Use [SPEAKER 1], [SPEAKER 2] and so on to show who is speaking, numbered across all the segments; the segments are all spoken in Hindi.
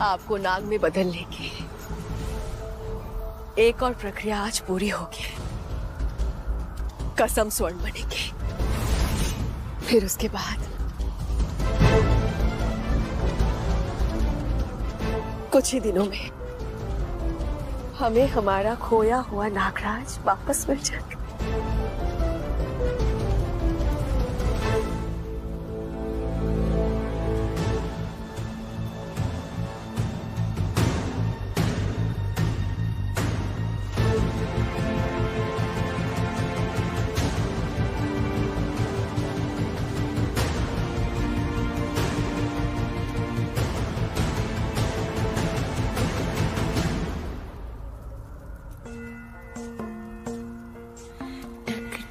[SPEAKER 1] आपको नाग में बदलने की एक और प्रक्रिया आज पूरी होगी। कसम स्वर्णमणि की। फिर उसके बाद कुछ ही दिनों में हमें हमारा खोया हुआ नागराज वापस मिल जाएगा।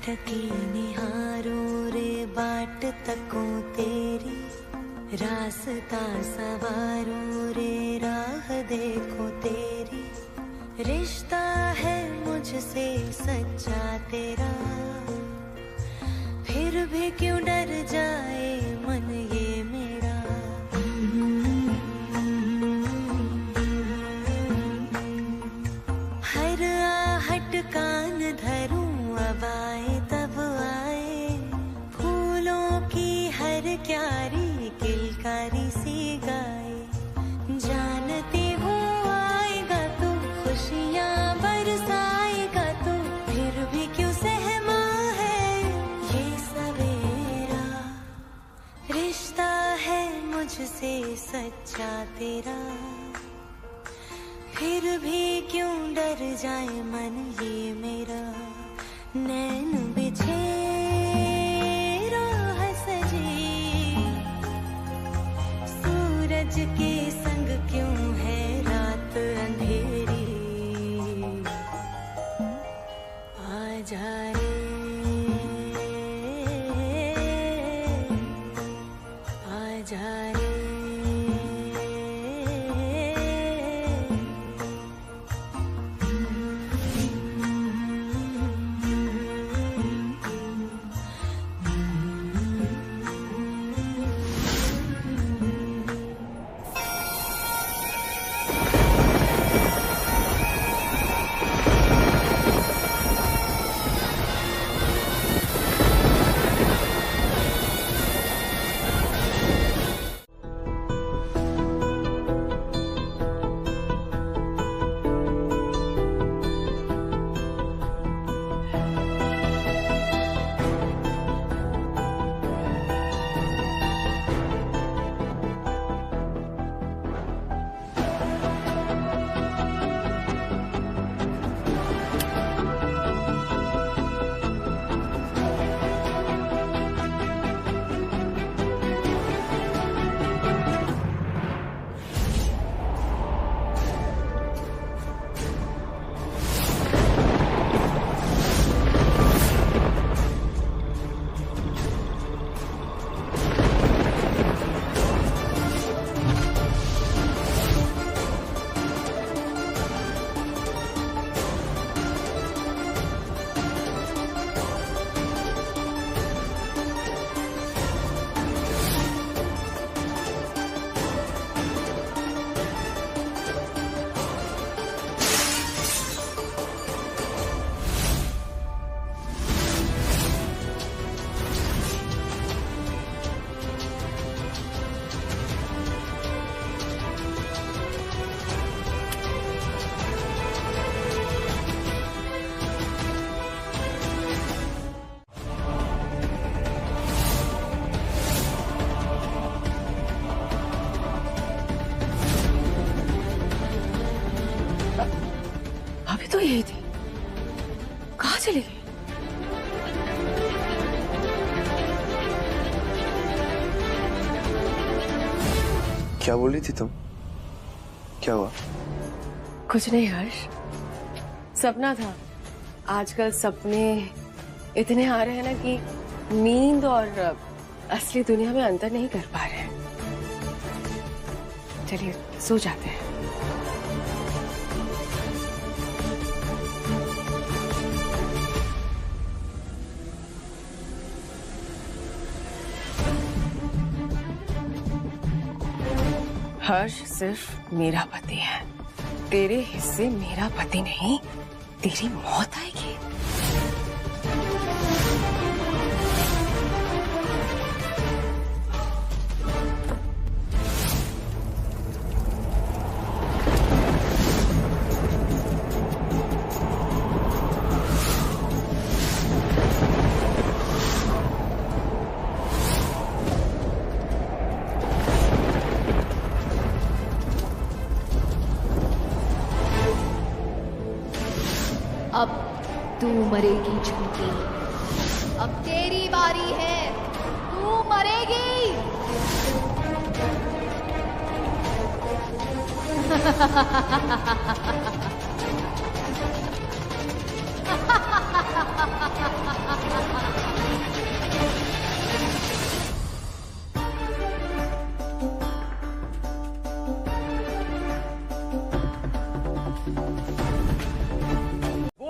[SPEAKER 2] टकी निहारो रे बाट तको तेरी, रास्ता सवारो रे राह देखो तेरी। रिश्ता है मुझसे सच्चा तेरा, फिर भी क्यों डर जाए मन ये मेरा। हर आहट कान धरूं अब आए तब आए, फूलों की हर क्यारी किलकारी सी गाए। जानती हूँ आएगा तू, खुशियाँ बरसाएगा तू, फिर भी क्यों सहमा है ये सवेरा। रिश्ता है मुझसे सच्चा तेरा, फिर भी क्यों डर जाए मन ये मेरा। नैन बिछे राह सजी, सूरज के संग क्यों है रात अंधेरी। आ जा रे, आ जा रे।
[SPEAKER 1] तो यही थी, कहाँ चली गई?
[SPEAKER 3] क्या बोल रही थी तुम? क्या हुआ?
[SPEAKER 1] कुछ नहीं हर्ष, सपना था। आजकल सपने इतने आ रहे हैं ना कि नींद और असली दुनिया में अंतर नहीं कर पा रहे हैं। चलिए सो जाते हैं। हर्ष सिर्फ मेरा पति है। तेरे हिस्से मेरा पति नहीं, तेरी मौत आएगी।
[SPEAKER 4] अब तू मरेगी झुमकी, अब तेरी बारी है, तू मरेगी।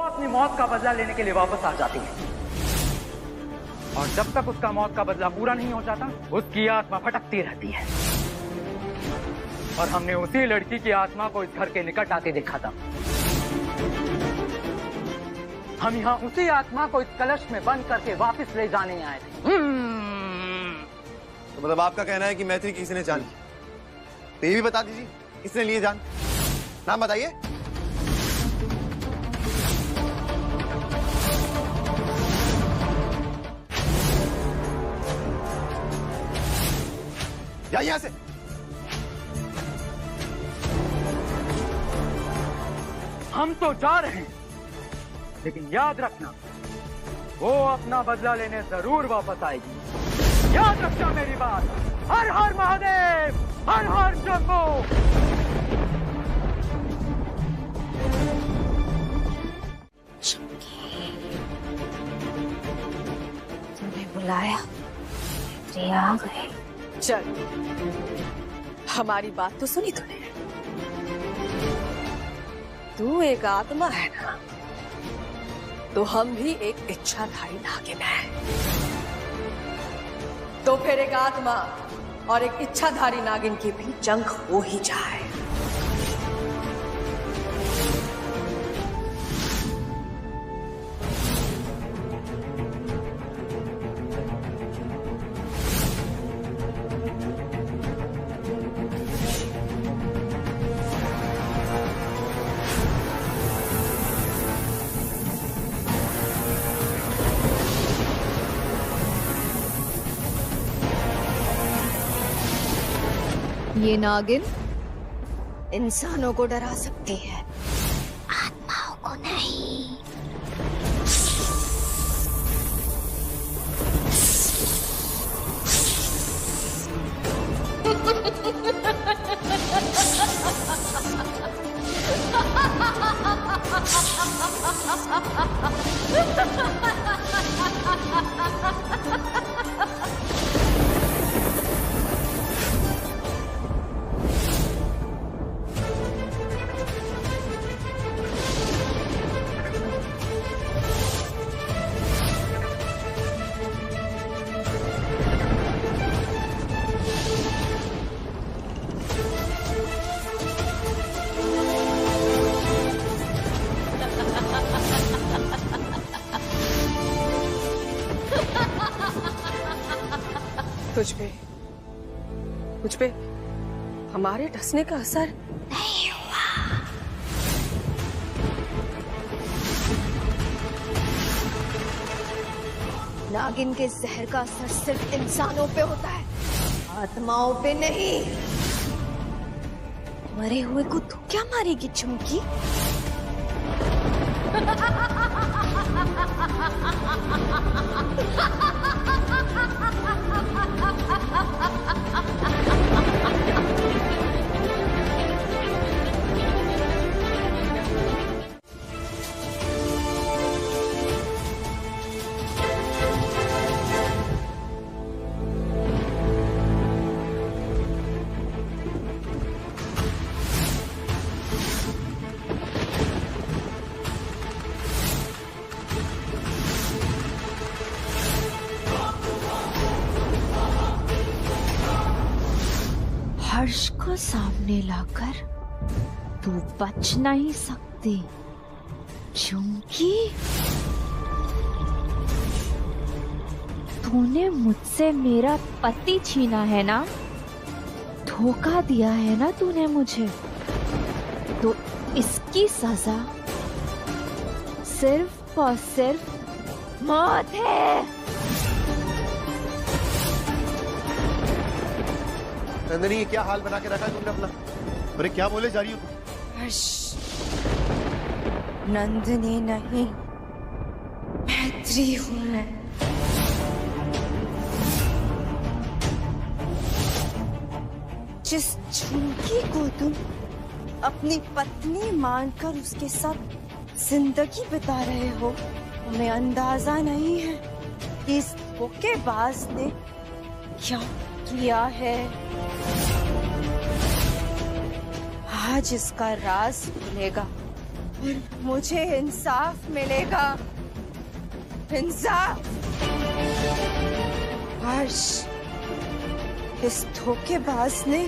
[SPEAKER 5] अपनी मौत का बदला लेने के लिए वापस आ जाती है, और जब तक उसका मौत का बदला पूरा नहीं हो जाता उसकी आत्मा भटकती रहती है। और हमने उसी लड़की की आत्मा को इस घर के निकट आते देखा था। हम यहाँ उसी आत्मा को इस कलश में बंद करके वापस ले जाने आए थे।
[SPEAKER 3] तो मतलब आपका कहना है कि मैत्री किसी ने जान ली? तो ये भी बता दीजिए किसने लिए जान? नाम बताइए। जाइए यहां से।
[SPEAKER 5] हम तो जा रहे हैं, लेकिन याद रखना वो अपना बदला लेने जरूर वापस आएगी। याद रखना मेरी बात। हर हर महादेव, हर हर शंभू।
[SPEAKER 4] तुम्हें बुलाया, ये आ गए।
[SPEAKER 1] चल, हमारी बात तो सुनी तूने। तू एक आत्मा है ना, तो हम भी एक इच्छाधारी नागिन है। तो फिर एक आत्मा और एक इच्छाधारी नागिन की भी जंग हो ही जाए।
[SPEAKER 4] ये नागिन इंसानों को डरा सकती है, आत्माओं को नहीं। तुझ पे हमारे डसने का असर नहीं हुआ। नागिन के जहर का असर सिर्फ इंसानों पे होता है, आत्माओं पे नहीं। मरे हुए को तू क्या मारेगी चुमकी? हर्ष को सामने लाकर तू बच नहीं सकती चुमकी। तूने मुझसे मेरा पति छीना है ना, धोखा दिया है ना तूने मुझे, तो इसकी सजा सिर्फ और सिर्फ मौत है।
[SPEAKER 3] नंदिनी, ये क्या हाल बना के रखा है तुमने अपना? अरे क्या बोले जा रही हो तुम?
[SPEAKER 2] हर्ष, नंदिनी नहीं, मैत्री हूं मैं। जिस झुमकी को तुम अपनी पत्नी मानकर उसके साथ जिंदगी बिता रहे हो, तुम्हें अंदाजा नहीं है कि इस धोखेबाज ने क्या किया है। आज इसका राज खुलेगा और मुझे इंसाफ मिलेगा। इंसाफ। हर्ष, इस धोखेबाज ने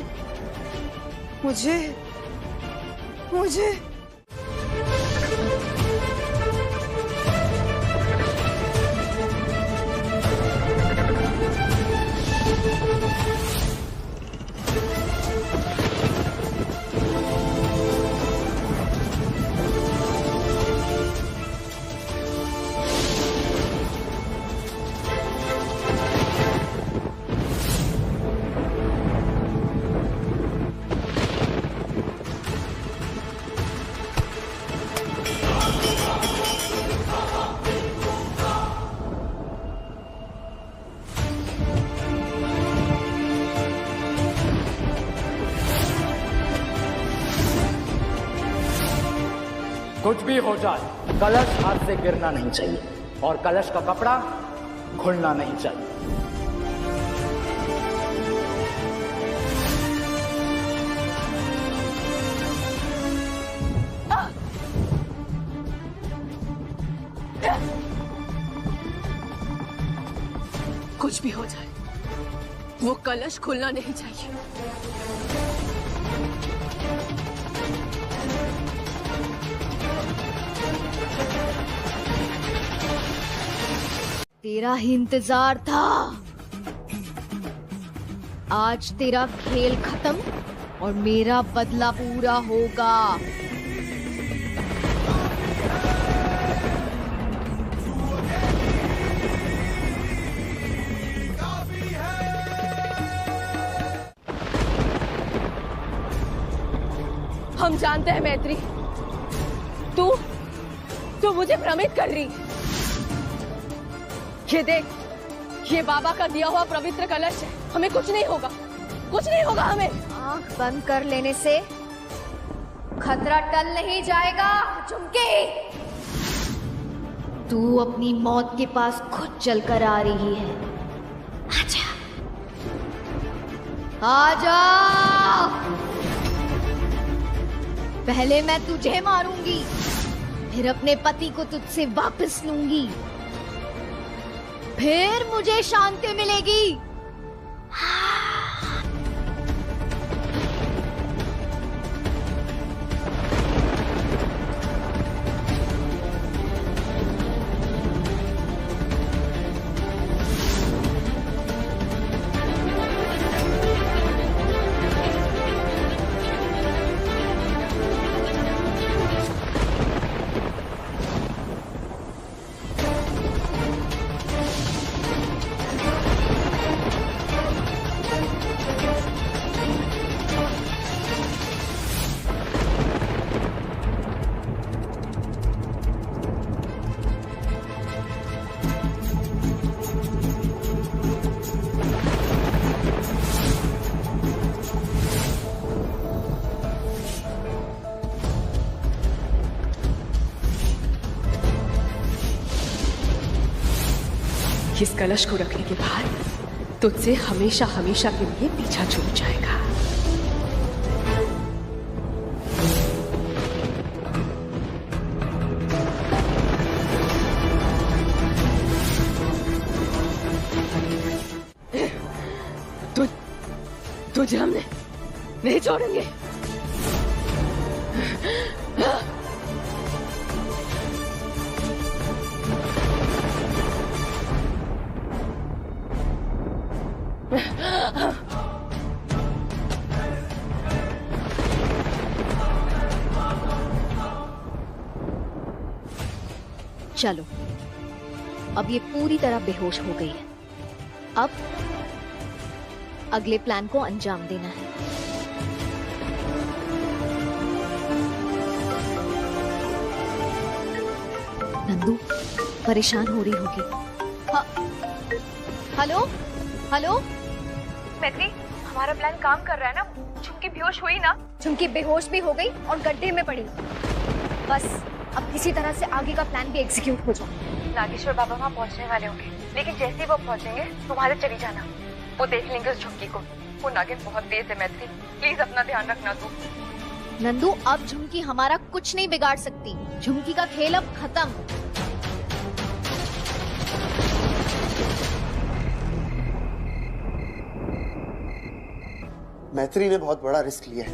[SPEAKER 2] मुझे
[SPEAKER 5] कुछ भी हो जाए, कलश हाथ से गिरना नहीं चाहिए और कलश का कपड़ा खुलना नहीं चाहिए।
[SPEAKER 1] कुछ भी हो जाए, वो कलश खुलना नहीं चाहिए।
[SPEAKER 4] तेरा ही इंतजार था। आज तेरा खेल खत्म और मेरा बदला पूरा होगा।
[SPEAKER 1] हम जानते हैं मैत्री, तू मुझे भ्रमित कर रही। ये देख, ये बाबा का दिया हुआ पवित्र कलश है। हमें कुछ नहीं होगा, कुछ नहीं होगा हमें।
[SPEAKER 4] आंख बंद कर लेने से खतरा टल नहीं जाएगा चुमकी। तू अपनी मौत के पास खुद चलकर आ रही है। आजा, आजा। पहले मैं तुझे मारूंगी, फिर अपने पति को तुझसे वापस लूंगी, फिर मुझे शांति मिलेगी।
[SPEAKER 1] इस कलश को रखने के बाद तुझसे हमेशा हमेशा के लिए पीछा छूट जाएगा। तुझे हमने नहीं छोड़ेंगे।
[SPEAKER 4] चलो, अब ये पूरी तरह बेहोश हो गई है। अब अगले प्लान को अंजाम देना है। नंदू परेशान हो रही होगी। हेलो हेलो
[SPEAKER 6] मैत्री, हमारा प्लान काम कर रहा है ना? झुमकी बेहोश हुई ना?
[SPEAKER 4] झुमकी बेहोश भी हो गई और गड्ढे में पड़ी। बस अब किसी तरह से आगे का प्लान भी एग्जीक्यूट हो जाए।
[SPEAKER 6] नागेश्वर बाबा वहाँ पहुँचने वाले होंगे, लेकिन जैसे ही वो पहुँचेंगे तुम्हारे चली जाना। वो देख लेंगे उस झुमकी को। वो नागिन बहुत तेज है मैत्री, प्लीज अपना ध्यान रखना तू।
[SPEAKER 4] नंदू, अब झुमकी हमारा कुछ नहीं बिगाड़ सकती। झुमकी का खेल अब खत्म।
[SPEAKER 3] मैत्री ने बहुत बड़ा रिस्क लिया है।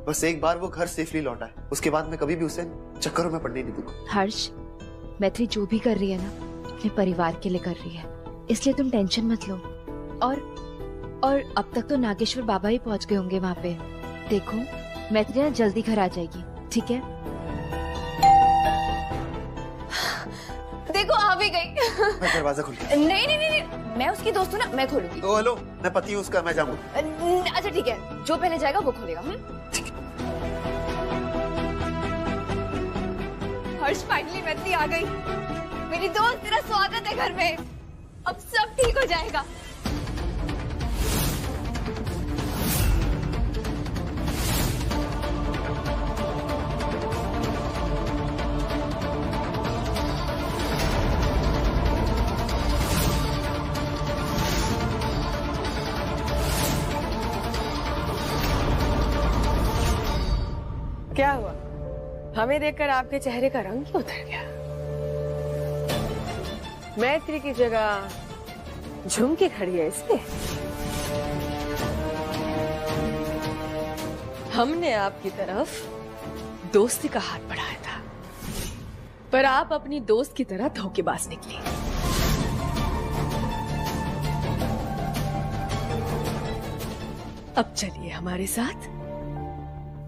[SPEAKER 3] बस एक बार वो घर सेफली लौटा है, उसके बाद मैं कभी भी उसे चक्करों में पड़ने नहीं दूंगा।
[SPEAKER 4] हर्ष, मैत्री जो भी कर रही है ना, अपने परिवार के लिए कर रही है, इसलिए तुम टेंशन मत लो। और अब तक तो नागेश्वर बाबा ही पहुंच गए होंगे वहाँ पे। देखो, मैत्री ना जल्दी घर आ जाएगी, ठीक है?
[SPEAKER 2] देखो आ भी गई।
[SPEAKER 3] मैं दरवाजा खोल।
[SPEAKER 2] नहीं, मैं उसकी दोस्त हूँ ना, मैं खोलूंगी।
[SPEAKER 3] तो हेलो, मैं पति हूँ उसका, मैं जाऊंगा।
[SPEAKER 2] अच्छा ठीक है, जो पहले जाएगा वो खोलेगा। हर्ष, फाइनली मैत्री आ गई। मेरी दोस्त, तेरा स्वागत है घर में। अब सब ठीक हो जाएगा।
[SPEAKER 1] क्या हुआ? हमें देखकर आपके चेहरे का रंग ही उतर गया। मैत्री की जगह झुमकी खड़ी है इसलिए? हमने आपकी तरफ दोस्ती का हाथ बढ़ाया था, पर आप अपनी दोस्त की तरह धोखेबाज निकली। अब चलिए हमारे साथ,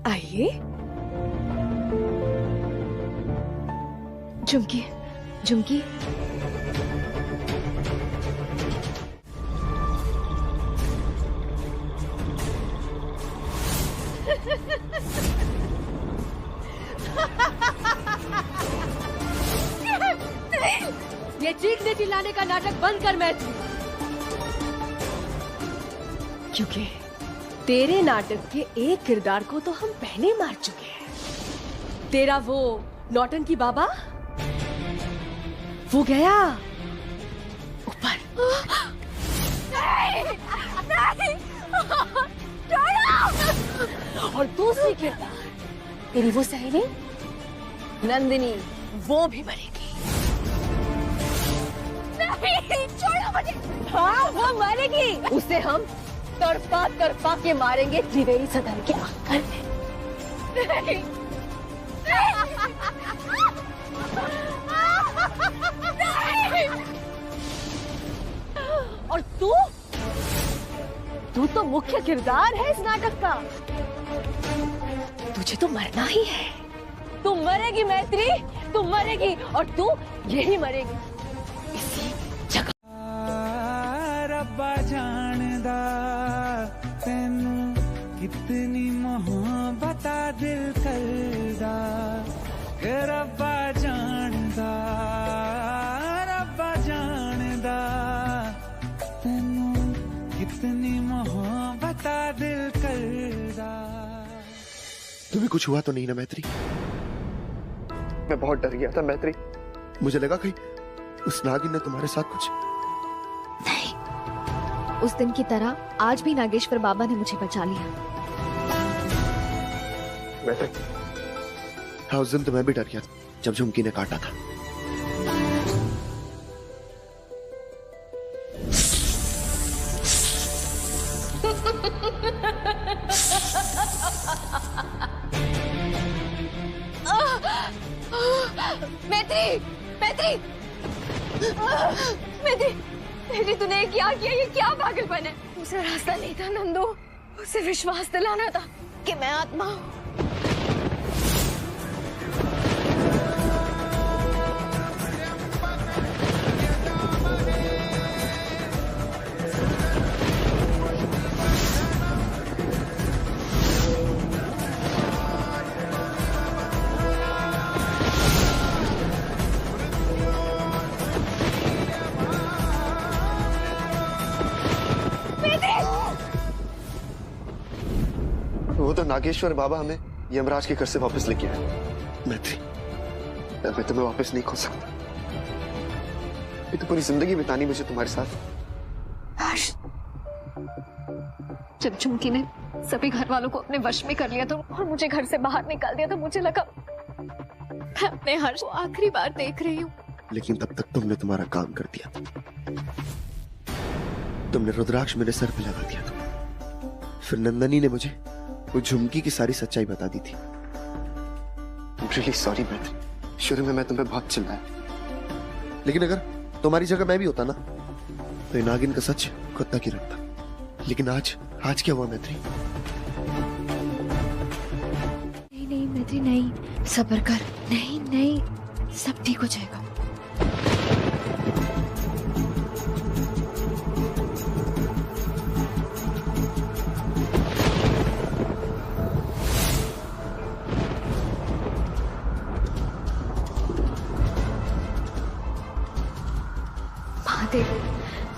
[SPEAKER 1] आइए।
[SPEAKER 4] झुमकी, झुमकी,
[SPEAKER 1] ये चीखने चिल्लाने का नाटक बंद कर मैत्री, क्योंकि तेरे नाटक के एक किरदार को तो हम पहले मार चुके हैं। तेरा वो नौटंकी बाबा, वो गया ऊपर। और दूसरी किरदार, तेरी वो सहेली नंदिनी, वो भी मरेगी। नहीं, छोड़ो मुझे। हाँ, वो मरेगी। उसे हम तड़पा तड़पा के मारेंगे त्रिवेणी सदन के आंगन में। नहीं। और तू तो मुख्य किरदार है इस नाटक का। तुझे तो मरना ही है। तू मरेगी मैत्री, तू मरेगी, और तू यही मरेगी इसी जगह।
[SPEAKER 7] रब्बा जानदा तैनू कितनी मोहब्बत दिल करदा, रब्बा जानदा तैनू कितनी मोहब्बत दिल करदा।
[SPEAKER 3] तुम्हें कुछ हुआ तो नहीं ना मैत्री? मैं बहुत डर गया था मैत्री, मुझे लगा कहीं उस नागिन ने तुम्हारे साथ कुछ।
[SPEAKER 4] नहीं, उस दिन की तरह आज भी नागेश्वर बाबा ने मुझे बचा लिया।
[SPEAKER 3] मैत्री, हाँ, उस दिन तो मैं भी डर गया जब झुमकी ने काटा था।
[SPEAKER 4] मैत्री, मैत्री, मैत्री, मैत्री, तूने क्या किया? ये क्या पागलपन है? उसे रास्ता नहीं था नंदू, उसे विश्वास दिलाना था कि मैं आत्मा हूँ।
[SPEAKER 3] वो तो नागेश्वर बाबा हमें यमराज के घर से वापस लेके आए। मैत्री, मैं तुम्हें वापस नहीं खो सकता। ये तो पूरी जिंदगी बितानी मुझे तुम्हारे साथ।
[SPEAKER 4] हर्ष, जब झुमकी ने सभी घर वालों को अपने वश में कर लिया तो और मुझे घर से बाहर निकाल दिया तो मुझे लगा मैं अपने हर्ष को आखिरी बार देख रही हूँ।
[SPEAKER 3] लेकिन तब तक तुमने तुम्हारा काम कर दिया। तुमने रुद्राक्ष मेरे सर पे लगा दिया था। फिर नंदनी ने मुझे वो झुमकी की सारी सच्चाई बता दी थी। रियली सॉरी मैत्री, शुरू में मैं तुम्हें बहुत चिल्लाया, लेकिन अगर तुम्हारी जगह मैं भी होता ना तो ये नागिन का सच खुद तक ही रखता। लेकिन आज क्या हुआ मैत्री?
[SPEAKER 4] नहीं नहीं मैत्री, नहीं, सब्र कर। नहीं नहीं, सब ठीक हो जाएगा।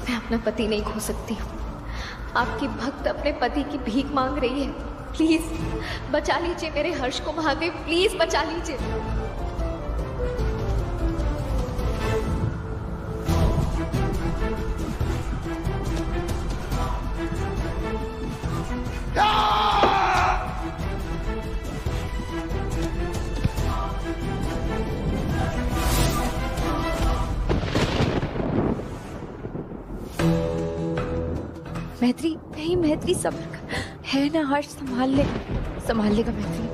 [SPEAKER 4] मैं अपना पति नहीं खो सकती हूँ। आपकी भक्त अपने पति की भीख मांग रही है। प्लीज बचा लीजिए मेरे हर्ष को महादेव, प्लीज बचा लीजिए। मैत्री, नहीं मैत्री, सब्र कर। है ना हर्ष, संभाल लेगा मैत्री।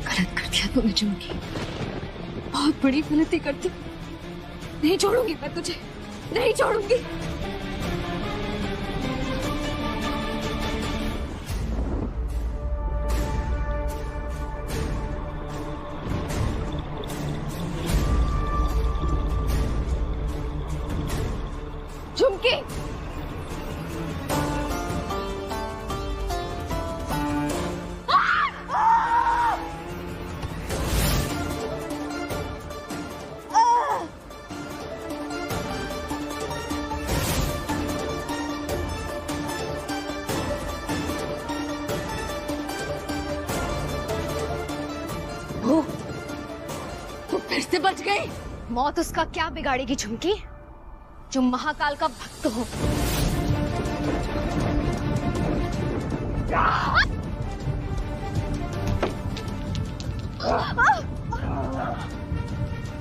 [SPEAKER 4] गलत कर दिया तूने झुमकी, बहुत बड़ी गलती करती। नहीं छोड़ूंगी मैं तुझे, नहीं छोड़ूंगी। झुमकी, तू फिर से बच गई। मौत उसका क्या बिगाड़ेगी झुमकी, जो महाकाल का भक्त हो।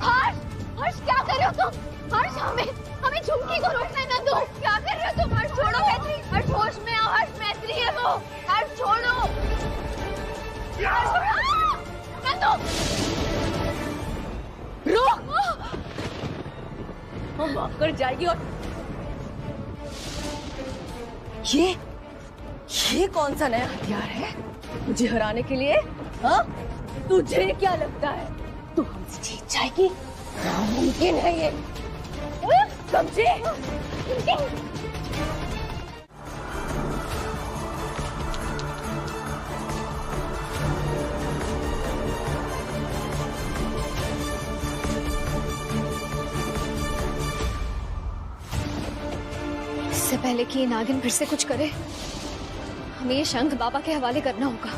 [SPEAKER 4] हर्ष, हर्ष क्या कर रहे हो तुम? हर्ष, हमें झुमकी को रोकना है नंदू। क्या कर रहे हो तुम? हर्ष छोड़ो मैत्री, हर्ष होश में आओ। हर्ष मैत्री है वो, हर्ष छोड़ो। नंदू रुक, वो माफ कर जाएगी। और ये कौन सा नया हथियार है मुझे हराने के लिए? हाँ, तुझे क्या लगता है तू हमसे जीत जाएगी? मुमकिन है ये, समझे? इससे पहले कि ये नागिन फिर से कुछ करे, हमें ये शंख बाबा के हवाले करना होगा।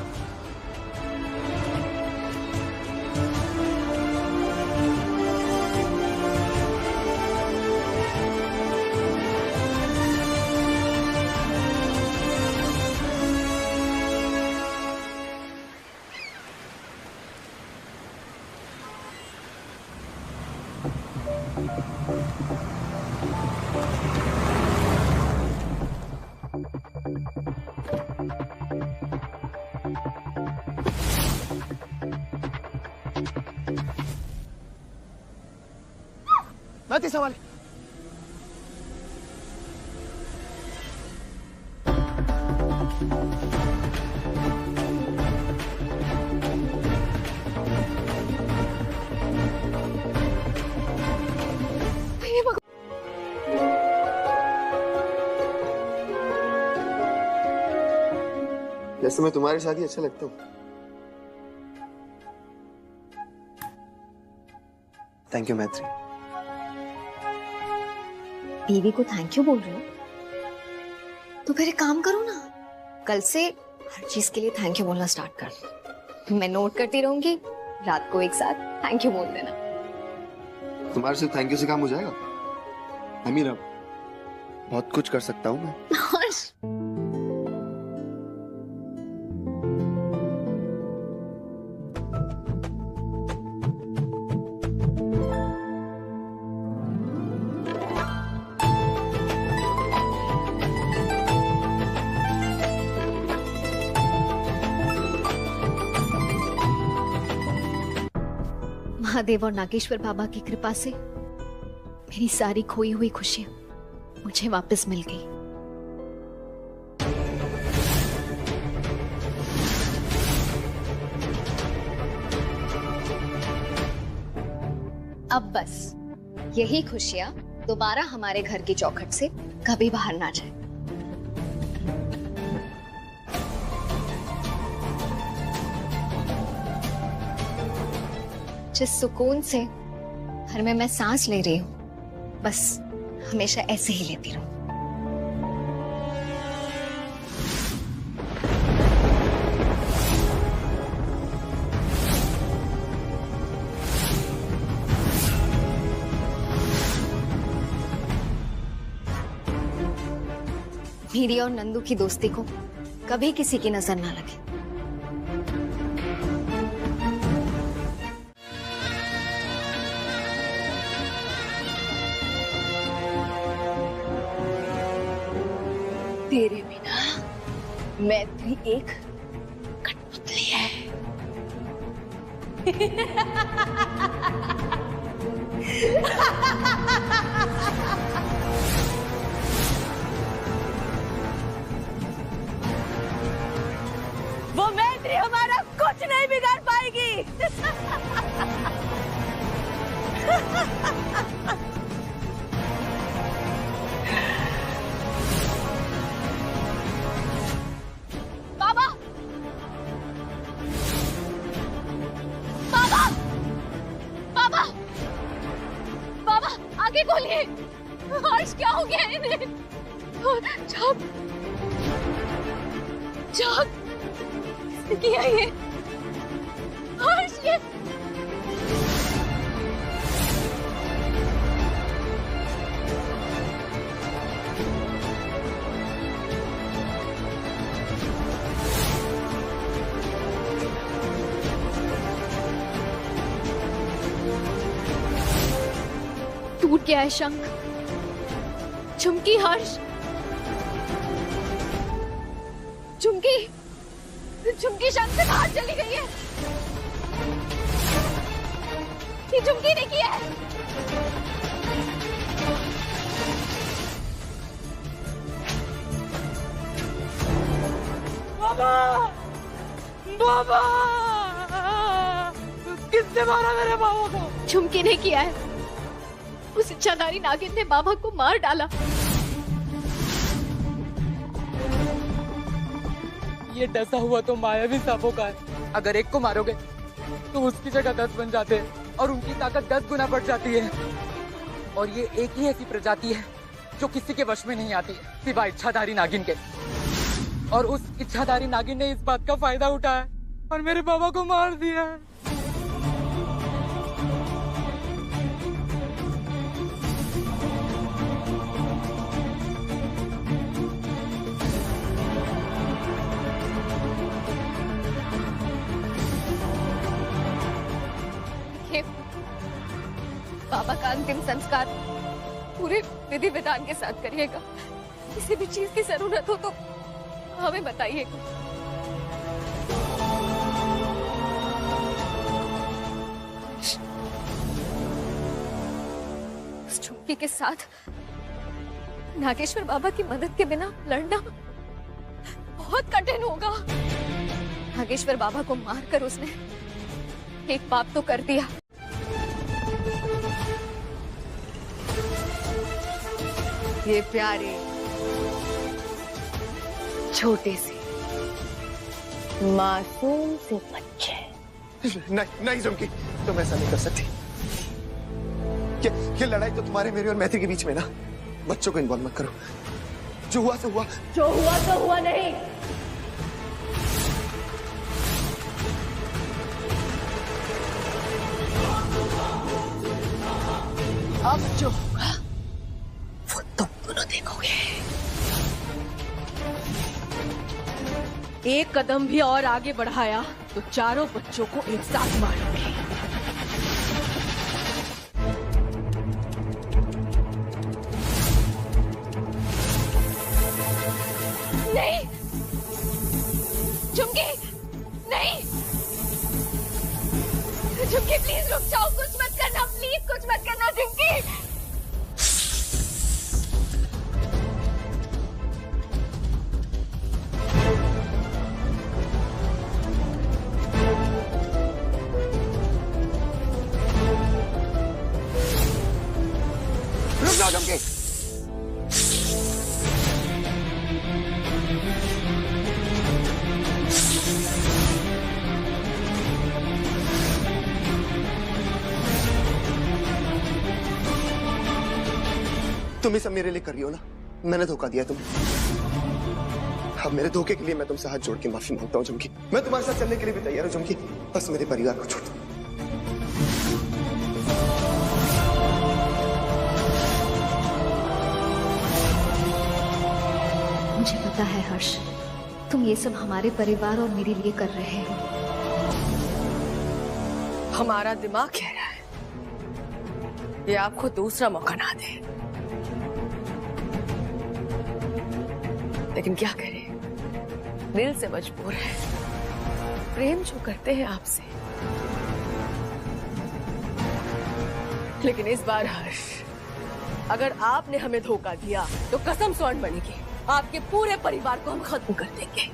[SPEAKER 3] मैथी सवाल जैसे मैं तुम्हारे साथ ही अच्छा लगता हूँ। थैंक यू मैत्री।
[SPEAKER 8] बीवी को थैंक यू बोल रहे हो? तो फिर एक काम करो ना, कल से हर चीज के लिए थैंक यू बोलना स्टार्ट कर लो। मैं नोट करती रहूंगी, रात को एक साथ थैंक यू बोल देना।
[SPEAKER 3] तुम्हारे से थैंक यू से काम हो जाएगा? अमीर, अब बहुत कुछ कर सकता हूँ मैं।
[SPEAKER 8] महादेव और नागेश्वर बाबा की कृपा से मेरी सारी खोई हुई खुशियां मुझे वापस मिल गई। अब बस यही खुशियां दोबारा हमारे घर की चौखट से कभी बाहर ना जाए। जिस सुकून से घर में मैं सांस ले रही हूँ, बस हमेशा ऐसे ही लेती रहूं। मेरी और नंदू की दोस्ती को कभी किसी की नजर ना लगे।
[SPEAKER 1] तेरे बिना मैत्री एक कठपुतली है। वो मैत्री हमारा कुछ नहीं बिगाड़ पाएगी। आगे बोलिए, हर्ष क्या हो गया इन्हें? जब जब किसने किया ये? हर्ष ये
[SPEAKER 8] टूट गया है शंख, झुमकी। हर्ष, झुमकी झुमकी शंख से बाहर चली गई है। ये झुमकी ने की है।
[SPEAKER 5] बाबा, बाबा, किसने मारा मेरे बाबा को?
[SPEAKER 8] झुमकी ने किया है। उस इच्छाधारी नागिन ने बाबा को मार डाला।
[SPEAKER 5] ये डसा हुआ तो मायावी सांपों का है। अगर एक को मारोगे तो उसकी जगह 10 बन जाते हैं और उनकी ताकत 10 गुना बढ़ जाती है। और ये एक ही ऐसी प्रजाति है जो किसी के वश में नहीं आती सिवाय इच्छाधारी नागिन के। और उस इच्छाधारी नागिन ने इस बात का फायदा उठाया और मेरे बाबा को मार दिया।
[SPEAKER 8] बाबा का अंतिम संस्कार
[SPEAKER 1] पूरे विधि विधान के साथ करिएगा। किसी भी चीज की जरूरत हो तो हमें बताइएगा। उस झुमकी के साथ नागेश्वर बाबा की मदद के बिना लड़ना बहुत कठिन होगा। नागेश्वर बाबा को मारकर उसने एक पाप तो कर दिया। ये प्यारे छोटे से मासूम से बच्चे।
[SPEAKER 3] नहीं नहीं झुमकी, तुम ऐसा नहीं कर सकती। ये लड़ाई तो तुम्हारे, मेरे और मैत्री के बीच में ना। बच्चों को इन्वॉल्व मत करो। जो हुआ तो हुआ।
[SPEAKER 1] जो हुआ तो हुआ नहीं। अब जो होगा वो तुम दोनों देखोगे। एक कदम भी और आगे बढ़ाया तो चारों बच्चों को एक साथ मारूंगी। नहीं झुमकी, नहीं झुमकी, प्लीज रुक जाओ। कुछ मत करना, प्लीज कुछ मत करना झुमकी।
[SPEAKER 3] रुक जाओ झुमकी। तुम ये सब मेरे लिए कर रही हो ना। मैंने धोखा दिया तुम्हें। अब मेरे धोखे के लिए मैं तुमसे हाथ जोड़ के माफी मांगता हूँ झुमकी। मैं तुम्हारे साथ चलने के लिए भी तैयार हूँ झुमकी, बस मेरे परिवार को छोड़ दो।
[SPEAKER 4] मुझे पता है हर्ष, तुम ये सब हमारे परिवार और मेरे लिए कर रहे हो।
[SPEAKER 1] हमारा दिमाग कह रहा है ये आपको दूसरा मौका ना दे, लेकिन क्या करें, दिल से मजबूर है। प्रेम जो करते हैं आपसे, लेकिन इस बार हर्ष, अगर आपने हमें धोखा दिया तो कसम स्वर्ण बनेगी, आपके पूरे परिवार को हम खत्म कर देंगे।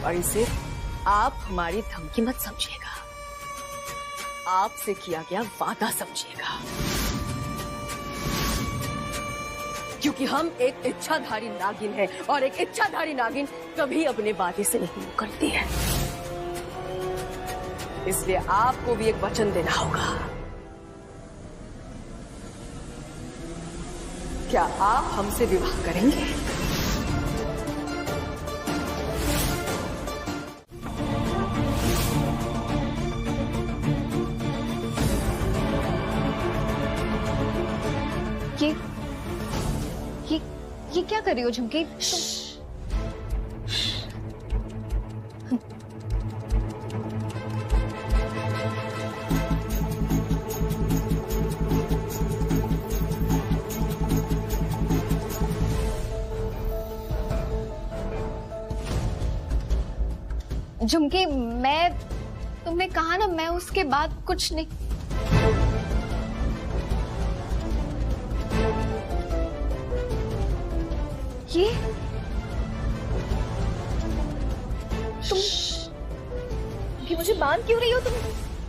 [SPEAKER 1] और इसे आप हमारी धमकी मत समझिएगा, आपसे किया गया वादा समझिएगा, क्योंकि हम एक इच्छाधारी नागिन हैं और एक इच्छाधारी नागिन कभी अपने वादे से नहीं मुकरती है। इसलिए आपको भी एक वचन देना होगा। क्या आप हमसे विवाह करेंगे?
[SPEAKER 4] ये क्या कर रही हो झुमकी?
[SPEAKER 8] झुमकी, मैं तुमने कहा ना, मैं उसके बाद कुछ नहीं।
[SPEAKER 4] तुम मुझे बांध क्यों रही हो? तुम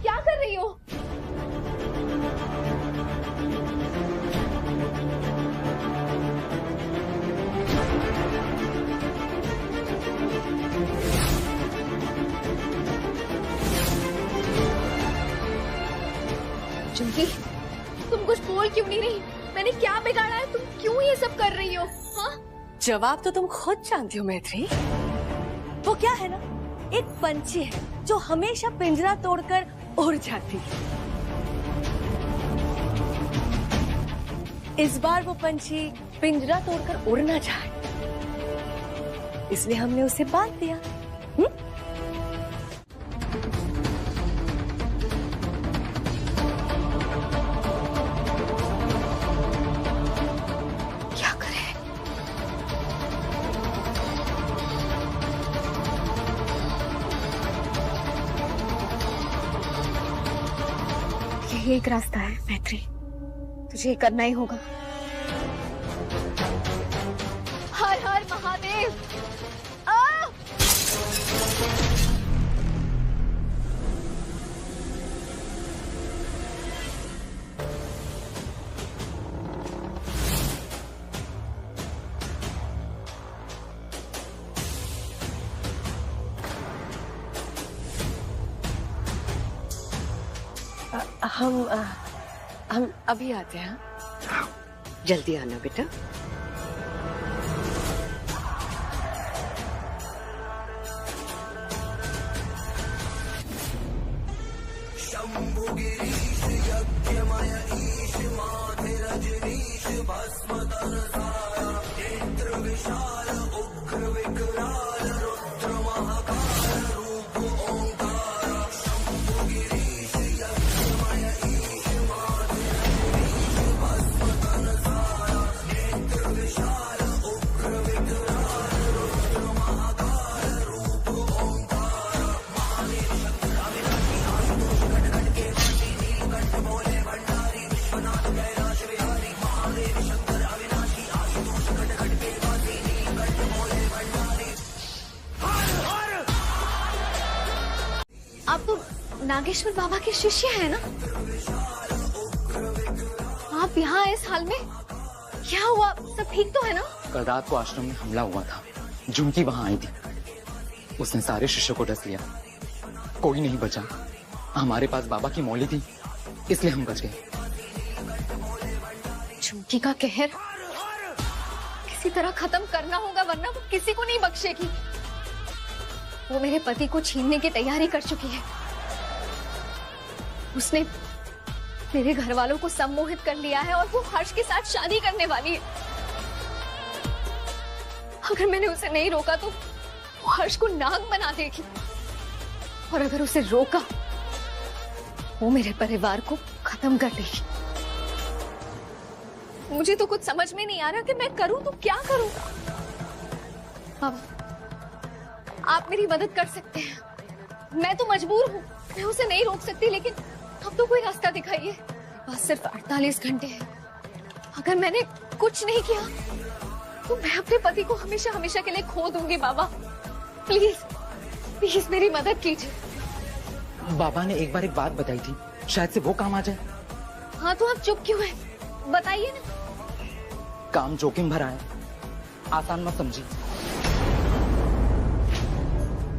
[SPEAKER 4] क्या कर रही हो?
[SPEAKER 8] झुमकी,
[SPEAKER 4] तुम कुछ बोल क्यों नहीं रही? मैंने क्या बिगाड़ा है? तुम क्यों ये सब कर रही हो? हाँ?
[SPEAKER 1] जवाब तो तुम खुद जानती हो मैत्री। वो क्या है ना, एक पंछी है जो हमेशा पिंजरा तोड़कर उड़ जाती है। इस बार वो पंछी पिंजरा तोड़कर उड़ना चाहे, इसलिए हमने उसे बांध दिया।
[SPEAKER 8] यही एक रास्ता है मैत्री, तुझे ये करना ही होगा। हर हर महादेव।
[SPEAKER 1] हम अभी आते हैं।
[SPEAKER 9] जल्दी आना बेटा।
[SPEAKER 8] आप तो नागेश्वर बाबा के शिष्य हैं ना? आप यहाँ इस हाल में? क्या हुआ? सब ठीक तो है ना?
[SPEAKER 5] कल रात को आश्रम में हमला हुआ था। झुमकी वहां आई थी, उसने सारे शिष्यों को डस लिया, कोई नहीं बचा। हमारे पास बाबा की मौली थी, इसलिए हम बच गए।
[SPEAKER 8] झुमकी का कहर किसी तरह खत्म करना होगा, वरना वो किसी को नहीं बख्शेगी। वो मेरे पति को छीनने की तैयारी कर चुकी है। उसने मेरे घर वालों को सम्मोहित कर लिया है और वो हर्ष के साथ शादी करने वाली है। अगर मैंने उसे नहीं रोका तो वो हर्ष को नाग बना देगी, और अगर उसे रोका वो मेरे परिवार को खत्म कर देगी। मुझे तो कुछ समझ में नहीं आ रहा कि मैं करूं तो क्या करूं। आप मेरी मदद कर सकते हैं। मैं तो मजबूर हूँ, मैं उसे नहीं रोक सकती, लेकिन अब तो कोई रास्ता दिखाइए। बस सिर्फ 48 घंटे हैं। अगर मैंने कुछ नहीं किया तो मैं अपने पति को हमेशा हमेशा के लिए खो दूंगी। बाबा प्लीज प्लीज मेरी मदद कीजिए।
[SPEAKER 5] बाबा ने एक बार एक बात बताई थी, शायद से वो काम आ जाए।
[SPEAKER 8] हाँ तो आप चुप क्यों हैं? बताइए ना।
[SPEAKER 5] काम जोखिम भरा है, आसान मत समझिए।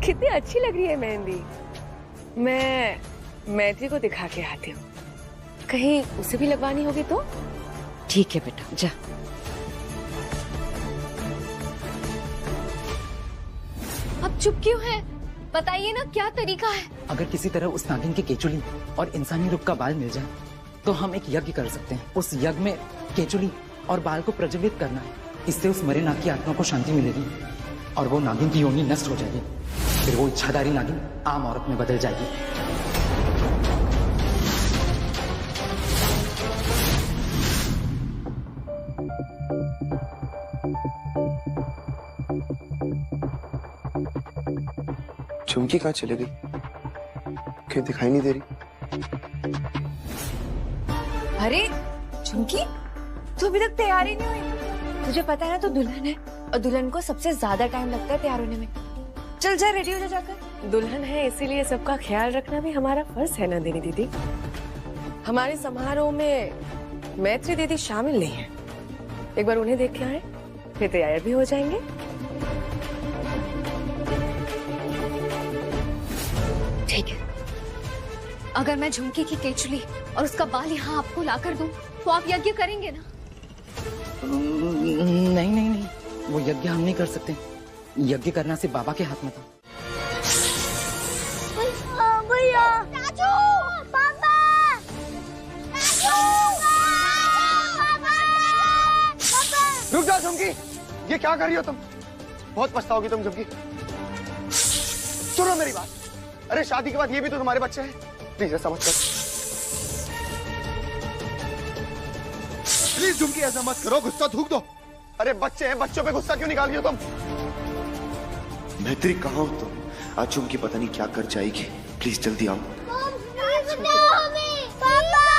[SPEAKER 1] कितनी अच्छी लग रही है मेहंदी। मैं मैत्री को दिखा के आती हूँ, कहीं उसे भी लगवानी होगी तो।
[SPEAKER 9] ठीक है बेटा, जा।
[SPEAKER 8] आप चुप क्यों हैं? बताइए ना क्या तरीका है।
[SPEAKER 5] अगर किसी तरह उस नागिन की केचुली और इंसानी रूप का बाल मिल जाए तो हम एक यज्ञ कर सकते हैं। उस यज्ञ में केचुली और बाल को प्रज्वलित करना है। इससे उस मरे नाग की आत्मा को शांति मिलेगी और वो नागिन की योनि नष्ट हो जाएगी। फिर वो इच्छाधारी नागिन आम औरत में बदल जाएगी।
[SPEAKER 3] झुमकी कहाँ चली गई? क्यों दिखाई नहीं दे रही?
[SPEAKER 2] अरे झुमकी, तू अभी तक तैयार ही नहीं हुई। तुझे पता है ना, तो दुल्हन है और दुल्हन को सबसे ज्यादा टाइम लगता है तैयार होने में। चल जा, रेडी हो जा जाकर।
[SPEAKER 1] दुल्हन है इसीलिए सबका ख्याल रखना भी हमारा फर्ज है नंदिनी दीदी। हमारे समारोह में मैत्री दीदी शामिल नहीं है। एक बार उन्हें देख के आए, फिर तैयार भी हो जाएंगे।
[SPEAKER 8] ठीक है, अगर मैं झुमकी की केचुली और उसका बाल यहाँ आपको लाकर दूं तो आप यज्ञ करेंगे ना?
[SPEAKER 5] नहीं नहीं नहीं, वो यज्ञ हम नहीं कर सकते। यज्ञ करना सिर्फ बाबा के हाथ में था।
[SPEAKER 2] भैया, राजू, पापा,
[SPEAKER 3] रुक जाओ झुमकी, ये क्या कर रही हो तुम? बहुत पछताओगी तुम झुमकी। सुनो मेरी बात। अरे शादी के बाद ये भी तो तुम्हारे बच्चे हैं। प्लीज ऐसा मत करो। प्लीज झुमकी ऐसा मत करो, गुस्सा थूक दो। अरे बच्चे हैं, बच्चों पे गुस्सा क्यों निकाल रही हो तुम? मैत्री कहाँ हो तुम? आज झुमकी पता नहीं क्या कर जाएगी। प्लीज जल्दी आओ।
[SPEAKER 2] पापा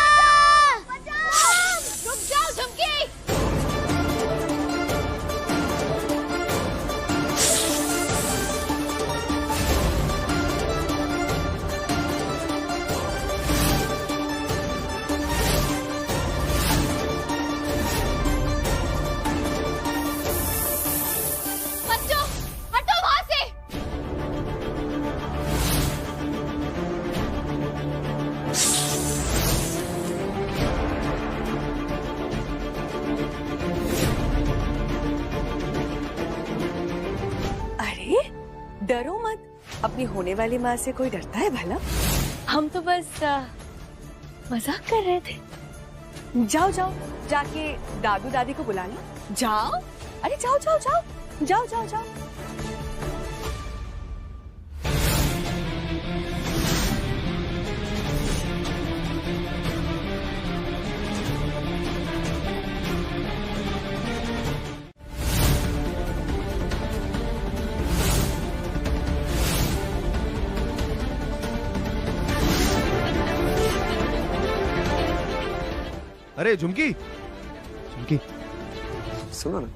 [SPEAKER 1] अपनी होने वाली माँ से कोई डरता है भला? हम तो बस मजाक कर रहे थे। जाओ जाओ, जाके दादू दादी को बुला लो। जाओ, अरे जाओ जाओ जाओ जाओ जाओ जाओ।
[SPEAKER 3] अरे झुमकी, झुमकी सुनो ना।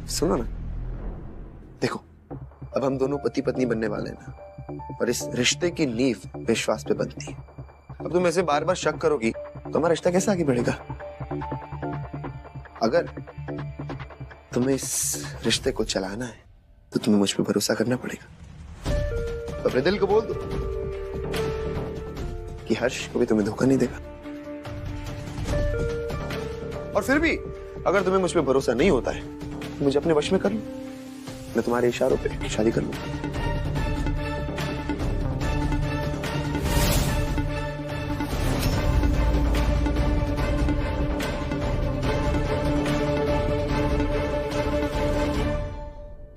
[SPEAKER 3] सुनो ना, देखो अब हम दोनों पति पत्नी बनने वाले हैं ना, और इस रिश्ते की नींव विश्वास पे बनती है। अब तुम ऐसे बार बार शक करोगी तो हमारा रिश्ता कैसे आगे बढ़ेगा? अगर तुम्हें इस रिश्ते को चलाना है तो तुम्हें मुझ पे भरोसा करना पड़ेगा। तो अपने दिल को बोल दो कि हर्ष कभी तुम्हें धोखा नहीं देगा। और फिर भी अगर तुम्हें मुझ पे भरोसा नहीं होता है तो मुझे अपने वश में कर लो, मैं तुम्हारे इशारों पे शादी कर लूंगा।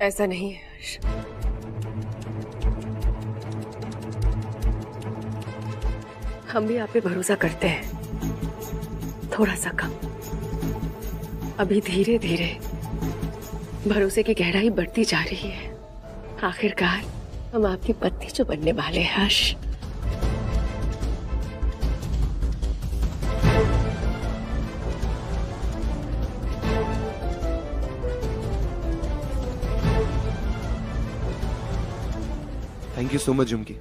[SPEAKER 1] ऐसा नहीं है हर्ष, हम भी आप पे भरोसा करते हैं, थोड़ा सा कम। अभी धीरे धीरे भरोसे की गहराई बढ़ती जा रही है। आखिरकार हम आपकी पत्नी जो बनने वाले हैं Harsh.
[SPEAKER 3] Thank you so much Jhumki.